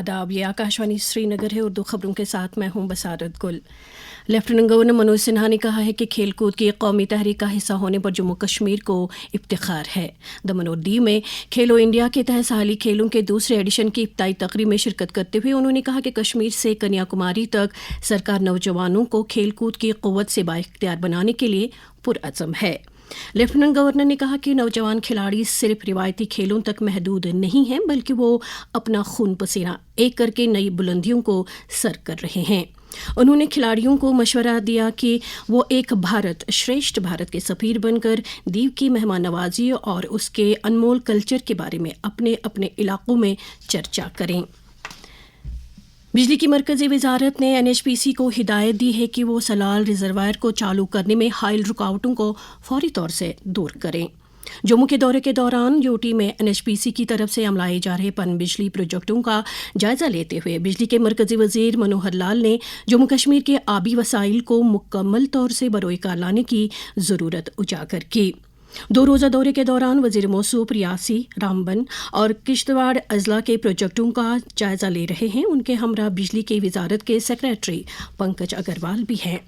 आदाब, ये आकाशवाणी श्रीनगर है। उर्दू खबरों के साथ मैं हूं बसारत गुल। लेफ्टिनेंट गवर्नर मनोज सिन्हा ने कहा है कि खेल कूद की कौमी तहरीक का हिस्सा होने पर जम्मू कश्मीर को इफ्तिखार है। दमन और दीव में खेलो इंडिया के तहत साली खेलों के दूसरे एडिशन की इफ्ताई तकरीब में शिरकत करते हुए उन्होंने कहा कि कश्मीर से कन्याकुमारी तक सरकार नौजवानों को खेल कूद की क़ुव्वत से बाइख्तियार बनाने के लिए पुरअज़्म है। लेफ्टिनेंट गवर्नर ने कहा कि नौजवान खिलाड़ी सिर्फ रिवायती खेलों तक महदूद नहीं हैं, बल्कि वो अपना खून पसीना एक करके नई बुलंदियों को सर कर रहे हैं। उन्होंने खिलाड़ियों को मशवरा दिया कि वो एक भारत श्रेष्ठ भारत के सफीर बनकर दीव की मेहमान नवाजी और उसके अनमोल कल्चर के बारे में अपने अपने इलाकों में चर्चा करें। बिजली की मरकज़ी वजारत ने NHPC को हिदायत दी है कि वो सलाल रिजर्वायर को चालू करने में हाइल रुकावटों को फौरी तौर से दूर करें। जम्मू के दौरे के दौरान यूटी में NHPC की तरफ से अमलाए जा रहे पन बिजली प्रोजेक्टों का जायजा लेते हुए बिजली के मरकज़ी वज़ीर मनोहर लाल ने जम्मू कश्मीर के आबी वसाइल को मुकम्मल तौर से बरोकार लाने की ज़रूरत उजागर की। 2 रोज़ा दौरे के दौरान वज़ीर मौसूफ रियासी, रामबन और किश्तवाड़ अजला के प्रोजेक्टों का जायजा ले रहे हैं। उनके हमरा बिजली की वजारत के सेक्रेटरी पंकज अग्रवाल भी हैं।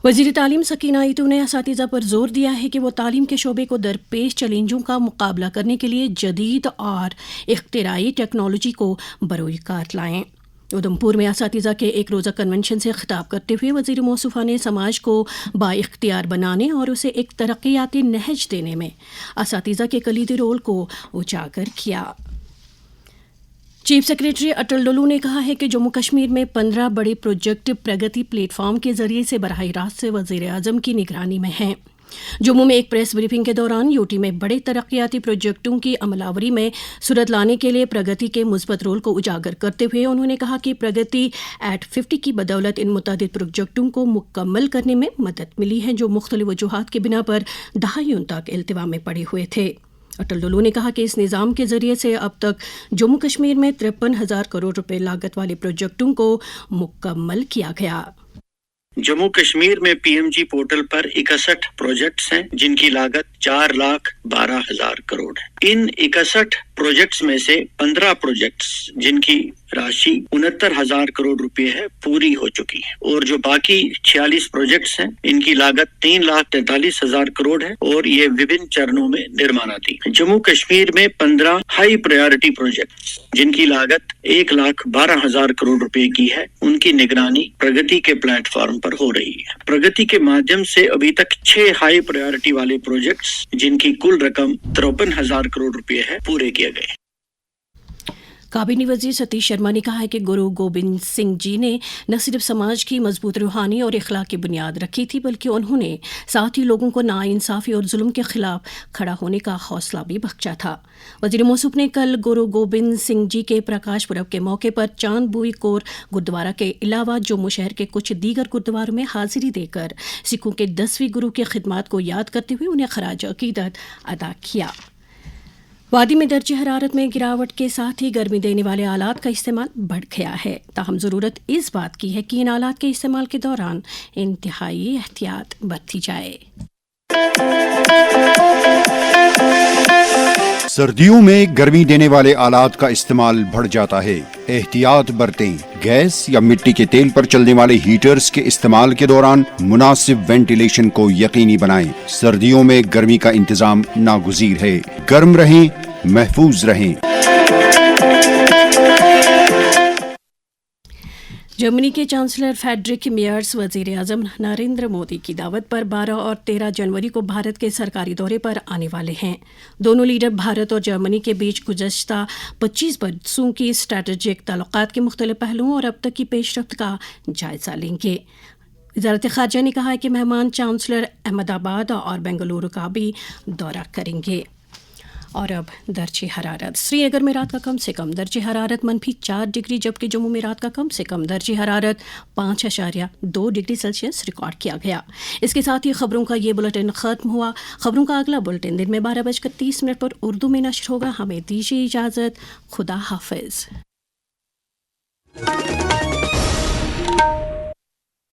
वज़ीर तालीम सकीना ईतू ने असातिज़ा पर जोर दिया है कि वो तालीम के शोबे को दरपेश चैलेंजों का मुकाबला करने के लिए जदीद और इख्तिराई टेक्नोलॉजी को बरोकार लाएं। उधमपुर में असातिज़ा के एक रोज़ा कन्वेंशन से खिताब करते हुए वज़ीर मौसूफ़ा ने समाज को बाइख्तियार बनाने और उसे एक तरक्याती नहज देने में असातिज़ा के कलीदी रोल को उजागर किया। चीफ सेक्रेटरी अटल डोलू ने कहा है कि जम्मू कश्मीर में 15 बड़े प्रोजेक्ट प्रगति प्लेटफॉर्म के जरिए से बराह रास्त से वज़ीर आज़म की निगरानी में हैं। जम्मू में एक प्रेस ब्रीफिंग के दौरान यूटी में बड़े तरक्याती प्रोजेक्टों की अमलावरी में सूरत लाने के लिए प्रगति के मुस्बत रोल को उजागर करते हुए उन्होंने कहा कि प्रगति एट 50 की बदौलत इन मुतअद्दिद प्रोजेक्टों को मुकम्मल करने में मदद मिली है जो मुख्तलिफ वजूहात की बिना पर दहाइयों तक इल्तिवा में पड़े हुए थे। अटल डोलू ने कहा कि इस निज़ाम के जरिए से अब तक जम्मू कश्मीर में 53,000 करोड़ रुपए लागत वाले प्रोजेक्टों को मुकम्मल किया गया। जम्मू कश्मीर में PMG पोर्टल पर 61 प्रोजेक्ट्स हैं जिनकी लागत 4,12,000 करोड़ है। इन 61 प्रोजेक्ट्स में से 15 प्रोजेक्ट्स जिनकी राशि 69,000 करोड़ रुपए है पूरी हो चुकी है और जो बाकी 46 प्रोजेक्ट्स हैं इनकी लागत 3,43,000 करोड़ है और ये विभिन्न चरणों में निर्माणाधीन। जम्मू कश्मीर में 15 हाई प्रायोरिटी प्रोजेक्ट्स जिनकी लागत 1,12,000 करोड़ रुपए की है, उनकी निगरानी प्रगति के प्लेटफॉर्म पर हो रही है। प्रगति के माध्यम से अभी तक 6 हाई प्रायोरिटी वाले प्रोजेक्ट्स जिनकी कुल रकम 53,000 करोड़ रुपए है पूरे किए गए। काबीना वज़ीर सतीश शर्मा ने कहा है कि गुरु गोबिंद सिंह जी ने न सिर्फ समाज की मजबूत रूहानी और इखलाक की बुनियाद रखी थी बल्कि उन्होंने साथ ही लोगों को नाइंसाफ़ी और जुल्म के खिलाफ खड़ा होने का हौसला भी बख्शा था। वज़ीर मौसूफ ने कल गुरु गोबिंद सिंह जी के प्रकाश पुरब के मौके पर चांद बूई कोर गुरुद्वारा के अलावा जम्मू शहर के कुछ दीगर गुरुद्वारों में हाजिरी देकर सिखों के 10वें गुरु की खिदमत को याद करते हुए उन्हें खराज अकीदत अदा किया। वादी में दर्जे हरारत में गिरावट के साथ ही गर्मी देने वाले आलात का इस्तेमाल बढ़ गया है। ताहम ज़रूरत इस बात की है कि इन आलात के इस्तेमाल के दौरान इंतहाई एहतियात बरती जाए। सर्दियों में गर्मी देने वाले आलात का इस्तेमाल बढ़ जाता है, एहतियात बरतें। गैस या मिट्टी के तेल पर चलने वाले हीटर्स के इस्तेमाल के दौरान मुनासिब वेंटिलेशन को यकीनी बनाएं। सर्दियों में गर्मी का इंतजाम नागुज़ीर है। गर्म रहें, महफूज रहें। जर्मनी के चांसलर फ्रेडरिक मेयर्स वज़ीर आज़म नरेंद्र मोदी की दावत पर 12 और 13 जनवरी को भारत के सरकारी दौरे पर आने वाले हैं। दोनों लीडर भारत और जर्मनी के बीच गुज़श्ता 25 बरसों की स्ट्रैटेजिक ताल्लुकात के मुख्तलिफ पहलुओं और अब तक की पेशरफ्त का जायज़ा लेंगे। वज़ारत ख़ारजा ने कहा है कि मेहमान चांसलर अहमदाबाद और बेंगलुरु का भी दौरा करेंगे। और अब दर्जे हरारत। श्रीनगर में रात का कम से कम दर्जे हरारत -4 डिग्री जबकि जम्मू में रात का कम से कम दर्जे हरारत 5.2 डिग्री सेल्सियस रिकॉर्ड किया गया। इसके साथ ही खबरों का ये बुलेटिन ख़त्म हुआ। खबरों का अगला बुलेटिन दिन में 12:30 पर उर्दू में नश्र होगा। हमें दीजिए इजाज़त। खुदा हाफिज़।